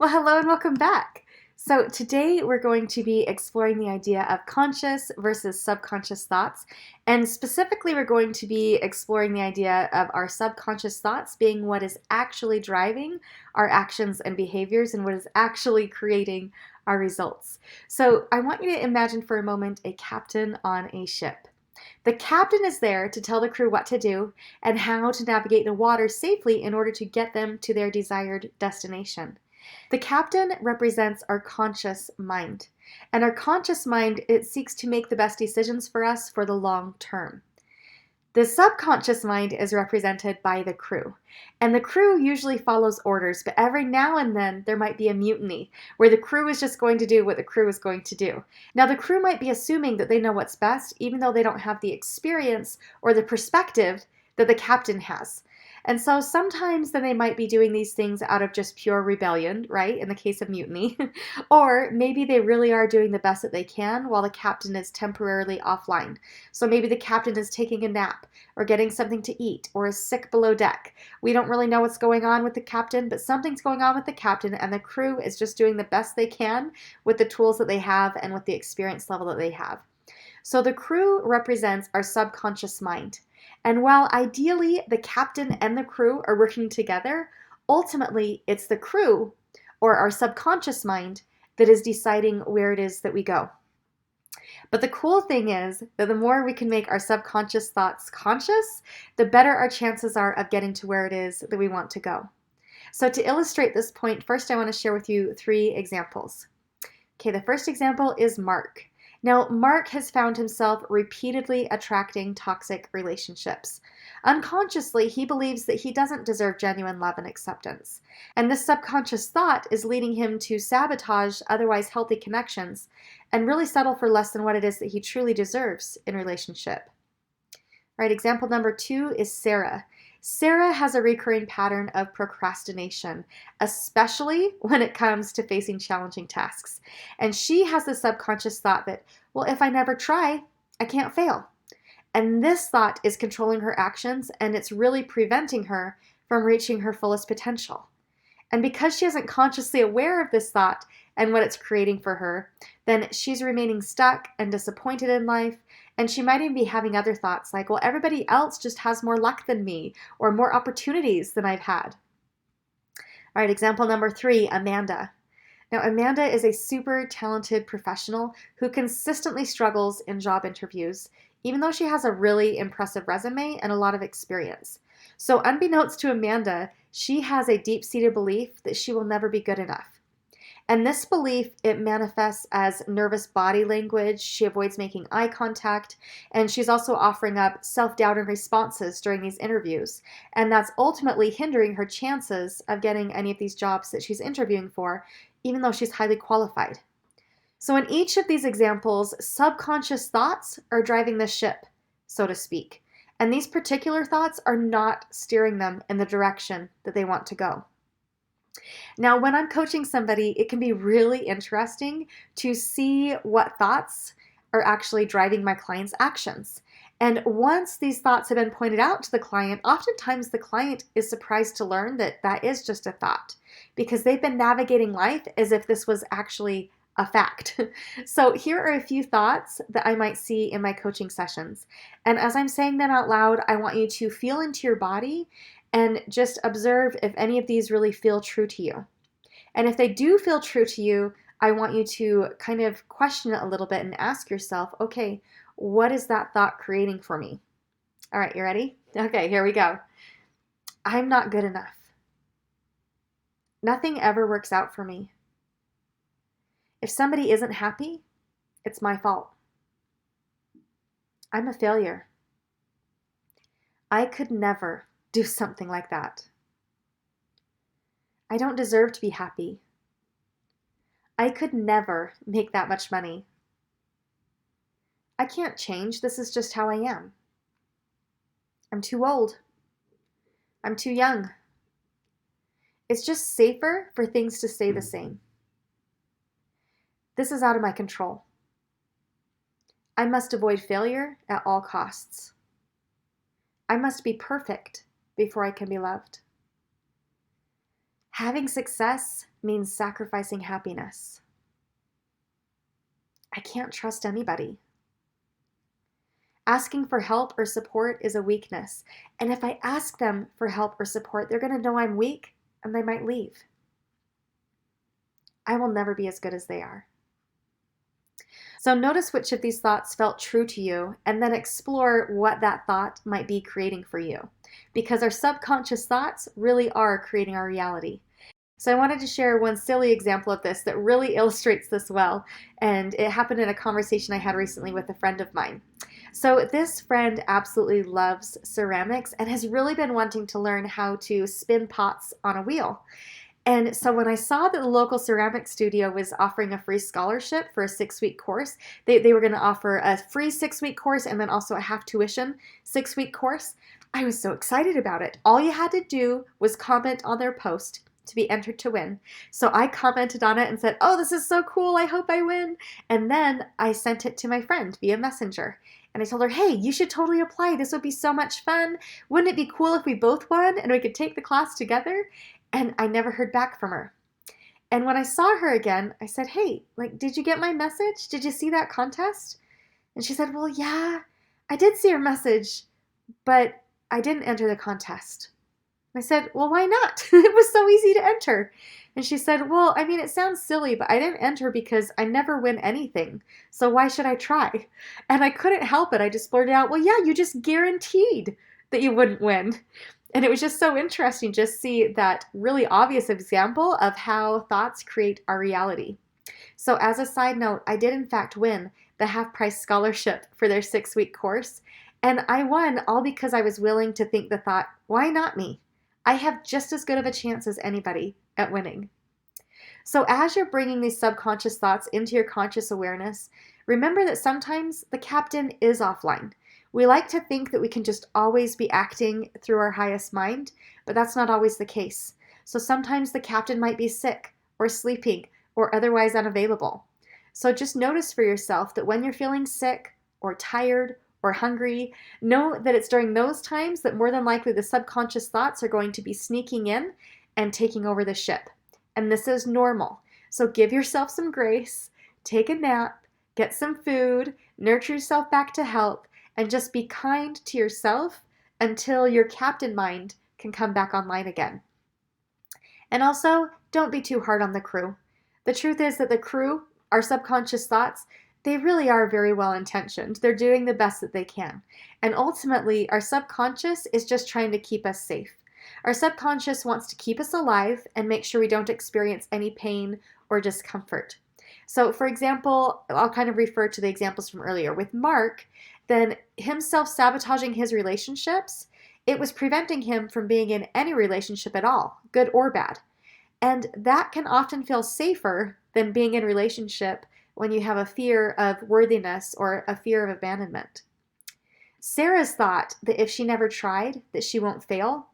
Well, hello and welcome back. So, today we're going to be exploring the idea of conscious versus subconscious thoughts. And specifically, we're going to be exploring the idea of our subconscious thoughts being what is actually driving our actions and behaviors and what is actually creating our results. So, I want you to imagine for a moment a captain on a ship. The captain is there to tell the crew what to do and how to navigate the water safely in order to get them to their desired destination. The captain represents our conscious mind, and our conscious mind, it seeks to make the best decisions for us for the long term. The subconscious mind is represented by the crew, and the crew usually follows orders, but every now and then there might be a mutiny where the crew is just going to do what the crew is going to do. Now, the crew might be assuming that they know what's best, even though they don't have the experience or the perspective that the captain has. And so sometimes then they might be doing these things out of just pure rebellion, right? In the case of mutiny. Or maybe they really are doing the best that they can while the captain is temporarily offline. So maybe the captain is taking a nap or getting something to eat or is sick below deck. We don't really know what's going on with the captain, but something's going on with the captain, and the crew is just doing the best they can with the tools that they have and with the experience level that they have. So the crew represents our subconscious mind. And while ideally the captain and the crew are working together, ultimately it's the crew or our subconscious mind that is deciding where it is that we go. But the cool thing is that the more we can make our subconscious thoughts conscious, the better our chances are of getting to where it is that we want to go. So to illustrate this point, first I want to share with you 3 examples. Okay, the first example is Mark. Now, Mark has found himself repeatedly attracting toxic relationships. Unconsciously, he believes that he doesn't deserve genuine love and acceptance. And this subconscious thought is leading him to sabotage otherwise healthy connections and really settle for less than what it is that he truly deserves in relationship. Right, example number 2 is Sarah. Sarah has a recurring pattern of procrastination, especially when it comes to facing challenging tasks. And she has the subconscious thought that, well, if I never try, I can't fail. And this thought is controlling her actions, and it's really preventing her from reaching her fullest potential. And because she isn't consciously aware of this thought and what it's creating for her, then she's remaining stuck and disappointed in life. And she might even be having other thoughts like, well, everybody else just has more luck than me or more opportunities than I've had. All right, example number 3, Amanda. Now, Amanda is a super talented professional who consistently struggles in job interviews, even though she has a really impressive resume and a lot of experience. So, unbeknownst to Amanda, she has a deep-seated belief that she will never be good enough. And this belief, it manifests as nervous body language. She avoids making eye contact, and she's also offering up self-doubting responses during these interviews. And that's ultimately hindering her chances of getting any of these jobs that she's interviewing for, even though she's highly qualified. So in each of these examples, subconscious thoughts are driving the ship, so to speak. And these particular thoughts are not steering them in the direction that they want to go. Now, when I'm coaching somebody, it can be really interesting to see what thoughts are actually driving my client's actions. And once these thoughts have been pointed out to the client, oftentimes the client is surprised to learn that that is just a thought because they've been navigating life as if this was actually a fact. So here are a few thoughts that I might see in my coaching sessions. And as I'm saying them out loud, I want you to feel into your body and just observe if any of these really feel true to you. And if they do feel true to you, I want you to kind of question it a little bit and ask yourself, okay, what is that thought creating for me? All right, you ready? Okay, here we go. I'm not good enough. Nothing ever works out for me. If somebody isn't happy, it's my fault. I'm a failure. I could never do something like that. I don't deserve to be happy. I could never make that much money. I can't change. This is just how I am. I'm too old. I'm too young. It's just safer for things to stay the same. This is out of my control. I must avoid failure at all costs. I must be perfect before I can be loved. Having success means sacrificing happiness. I can't trust anybody. Asking for help or support is a weakness. And if I ask them for help or support, they're going to know I'm weak and they might leave. I will never be as good as they are. So notice which of these thoughts felt true to you, and then explore what that thought might be creating for you. Because our subconscious thoughts really are creating our reality. So I wanted to share one silly example of this that really illustrates this well, and it happened in a conversation I had recently with a friend of mine. So this friend absolutely loves ceramics and has really been wanting to learn how to spin pots on a wheel. And so when I saw that the local ceramic studio was offering a free scholarship for a 6-week course, they were going to offer a free 6-week course and then also a half tuition 6-week course, I was so excited about it. All you had to do was comment on their post to be entered to win. So I commented on it and said, "Oh, this is so cool. I hope I win." And then I sent it to my friend via Messenger. And I told her, "Hey, you should totally apply. This would be so much fun. Wouldn't it be cool if we both won and we could take the class together?" And I never heard back from her. And when I saw her again, I said, "Hey, did you get my message? Did you see that contest?" And she said, "Well, yeah, I did see your message, but I didn't enter the contest." I said, "Well, why not? It was so easy to enter." And she said, "Well, I mean, it sounds silly, but I didn't enter because I never win anything. So why should I try?" And I couldn't help it. I just blurted out, "Well, yeah, you just guaranteed that you wouldn't win." And it was just so interesting to see that really obvious example of how thoughts create our reality. So as a side note, I did in fact win the half-price scholarship for their 6-week course. And I won all because I was willing to think the thought, why not me? I have just as good of a chance as anybody at winning. So as you're bringing these subconscious thoughts into your conscious awareness, remember that sometimes the captain is offline. We like to think that we can just always be acting through our highest mind, but that's not always the case. So sometimes the captain might be sick or sleeping or otherwise unavailable. So just notice for yourself that when you're feeling sick or tired or hungry, know that it's during those times that more than likely the subconscious thoughts are going to be sneaking in and taking over the ship. And this is normal. So give yourself some grace, take a nap, get some food, nurture yourself back to health, and just be kind to yourself until your captain mind can come back online again. And also, don't be too hard on the crew. The truth is that the crew, our subconscious thoughts, they really are very well intentioned. They're doing the best that they can. And ultimately, our subconscious is just trying to keep us safe. Our subconscious wants to keep us alive and make sure we don't experience any pain or discomfort. So for example, I'll kind of refer to the examples from earlier. With Mark, then him self-sabotaging his relationships, it was preventing him from being in any relationship at all, good or bad. And that can often feel safer than being in a relationship when you have a fear of worthiness or a fear of abandonment. Sarah's thought that if she never tried, that she won't fail,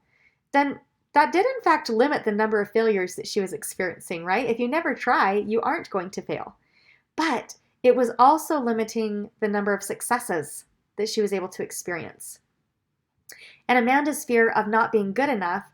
then that did in fact limit the number of failures that she was experiencing, right? If you never try, you aren't going to fail. But it was also limiting the number of successes that she was able to experience. And Amanda's fear of not being good enough,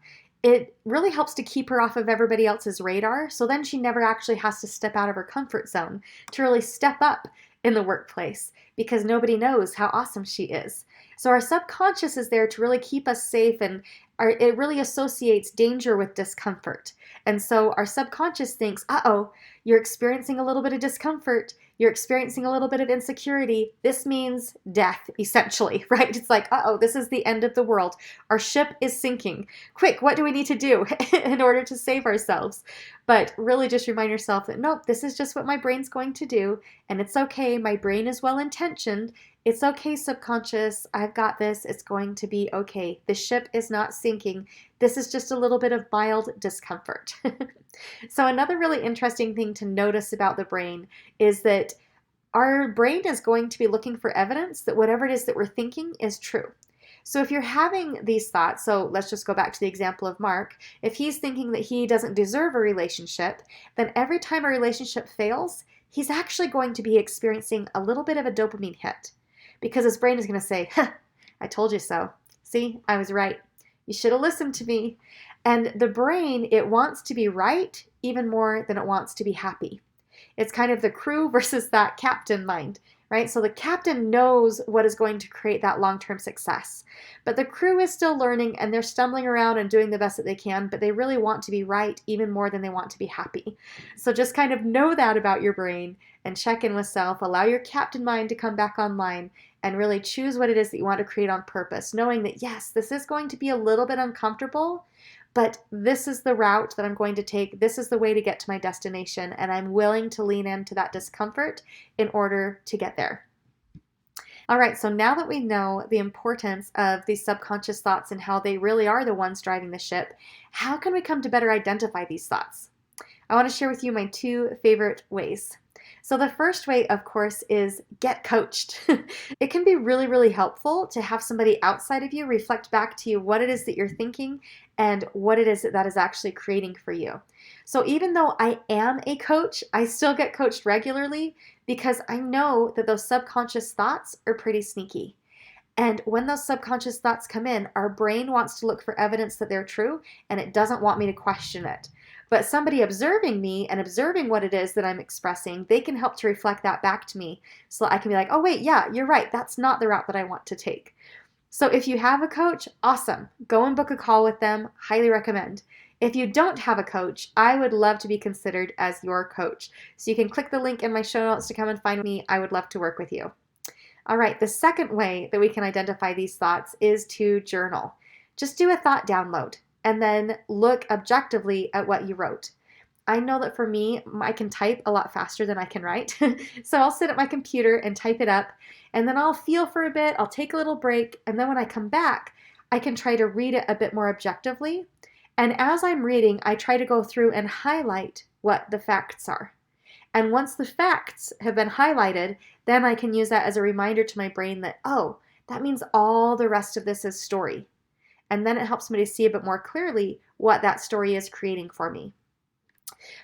it really helps to keep her off of everybody else's radar, so then she never actually has to step out of her comfort zone to really step up in the workplace because nobody knows how awesome she is. So our subconscious is there to really keep us safe, and it really associates danger with discomfort. And so our subconscious thinks, uh-oh, you're experiencing a little bit of discomfort. You're experiencing a little bit of insecurity. This means death, essentially, right? It's like, uh-oh, this is the end of the world. Our ship is sinking. Quick, what do we need to do in order to save ourselves? But really just remind yourself that, nope, this is just what my brain's going to do, and it's okay. My brain is well-intentioned. It's okay, subconscious. I've got this. It's going to be okay. The ship is not sinking. This is just a little bit of mild discomfort. So another really interesting thing to notice about the brain is that our brain is going to be looking for evidence that whatever it is that we're thinking is true. So if you're having these thoughts, so let's just go back to the example of Mark, if he's thinking that he doesn't deserve a relationship, then every time a relationship fails, he's actually going to be experiencing a little bit of a dopamine hit because his brain is going to say, "Huh, I told you so. See, I was right. You should have listened to me." And the brain, it wants to be right even more than it wants to be happy. It's kind of the crew versus that captain mind, right? So the captain knows what is going to create that long-term success. But the crew is still learning and they're stumbling around and doing the best that they can, but they really want to be right even more than they want to be happy. So just kind of know that about your brain and check in with self. Allow your captain mind to come back online and really choose what it is that you want to create on purpose, knowing that yes, this is going to be a little bit uncomfortable, but this is the route that I'm going to take. This is the way to get to my destination, and I'm willing to lean into that discomfort in order to get there. All right, so now that we know the importance of these subconscious thoughts and how they really are the ones driving the ship, how can we come to better identify these thoughts? I want to share with you my 2 favorite ways. So the first way, of course, is get coached. It can be really, really helpful to have somebody outside of you reflect back to you what it is that you're thinking and what it is that is actually creating for you. So even though I am a coach, I still get coached regularly because I know that those subconscious thoughts are pretty sneaky. And when those subconscious thoughts come in, our brain wants to look for evidence that they're true, and it doesn't want me to question it. But somebody observing me and observing what it is that I'm expressing, they can help to reflect that back to me so I can be like, oh, wait, yeah, you're right. That's not the route that I want to take. So if you have a coach, awesome. Go and book a call with them. Highly recommend. If you don't have a coach, I would love to be considered as your coach. So you can click the link in my show notes to come and find me. I would love to work with you. All right, the second way that we can identify these thoughts is to journal. Just do a thought download and then look objectively at what you wrote. I know that for me, I can type a lot faster than I can write. So I'll sit at my computer and type it up, and then I'll feel for a bit, I'll take a little break, and then when I come back, I can try to read it a bit more objectively. And as I'm reading, I try to go through and highlight what the facts are. And once the facts have been highlighted, then I can use that as a reminder to my brain that, oh, that means all the rest of this is story. And then it helps me to see a bit more clearly what that story is creating for me.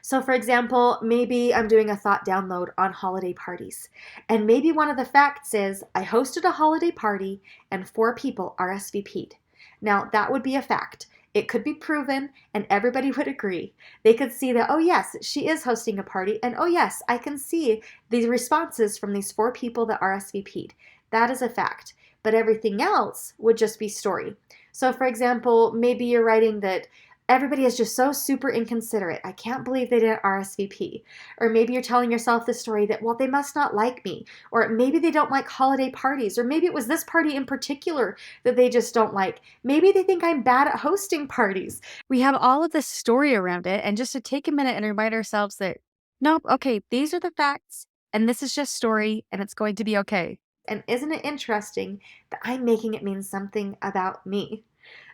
So for example, maybe I'm doing a thought download on holiday parties. And maybe one of the facts is I hosted a holiday party and 4 people RSVP'd. Now that would be a fact. It could be proven and everybody would agree. They could see that, oh yes, she is hosting a party, and oh yes, I can see these responses from these 4 people that RSVP'd. That is a fact. But everything else would just be story. So for example, maybe you're writing that everybody is just so super inconsiderate. I can't believe they didn't RSVP. Or maybe you're telling yourself the story that, well, they must not like me. Or maybe they don't like holiday parties. Or maybe it was this party in particular that they just don't like. Maybe they think I'm bad at hosting parties. We have all of this story around it. And just to take a minute and remind ourselves that, nope, okay, these are the facts. And this is just story. And it's going to be okay. And isn't it interesting that I'm making it mean something about me?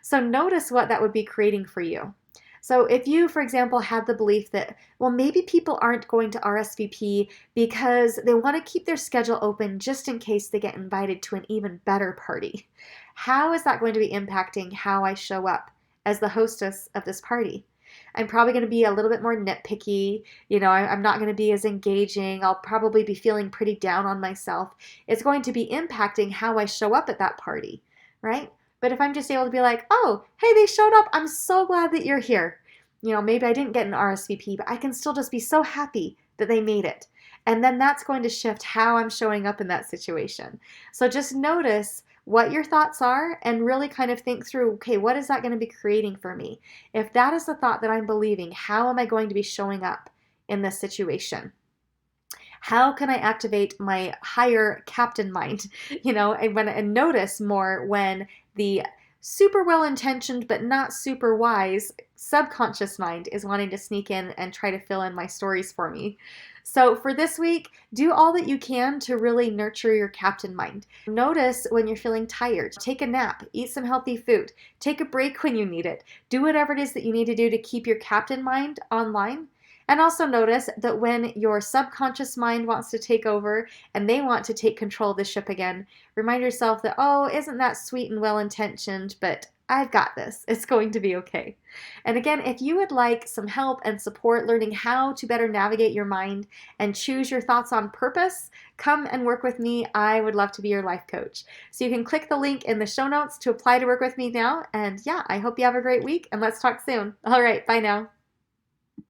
So notice what that would be creating for you. So if you, for example, had the belief that, well, maybe people aren't going to RSVP because they want to keep their schedule open just in case they get invited to an even better party. How is that going to be impacting how I show up as the hostess of this party? I'm probably going to be a little bit more nitpicky. I'm not going to be as engaging. I'll probably be feeling pretty down on myself. It's going to be impacting how I show up at that party, right? But if I'm just able to be like, oh, hey, they showed up. I'm so glad that you're here. Maybe I didn't get an RSVP, but I can still just be so happy that they made it. And then that's going to shift how I'm showing up in that situation. So just notice what your thoughts are and really kind of think through, okay, what is that going to be creating for me? If that is the thought that I'm believing, how am I going to be showing up in this situation? How can I activate my higher captain mind, and notice more when the super well-intentioned but not super wise subconscious mind is wanting to sneak in and try to fill in my stories for me. So for this week, do all that you can to really nurture your captain mind. Notice when you're feeling tired. Take a nap, eat some healthy food, take a break when you need it. Do whatever it is that you need to do to keep your captain mind online. And also notice that when your subconscious mind wants to take over and they want to take control of the ship again, remind yourself that, oh, isn't that sweet and well-intentioned, but I've got this. It's going to be okay. And again, if you would like some help and support learning how to better navigate your mind and choose your thoughts on purpose, come and work with me. I would love to be your life coach. So you can click the link in the show notes to apply to work with me now. And yeah, I hope you have a great week and let's talk soon. All right, bye now.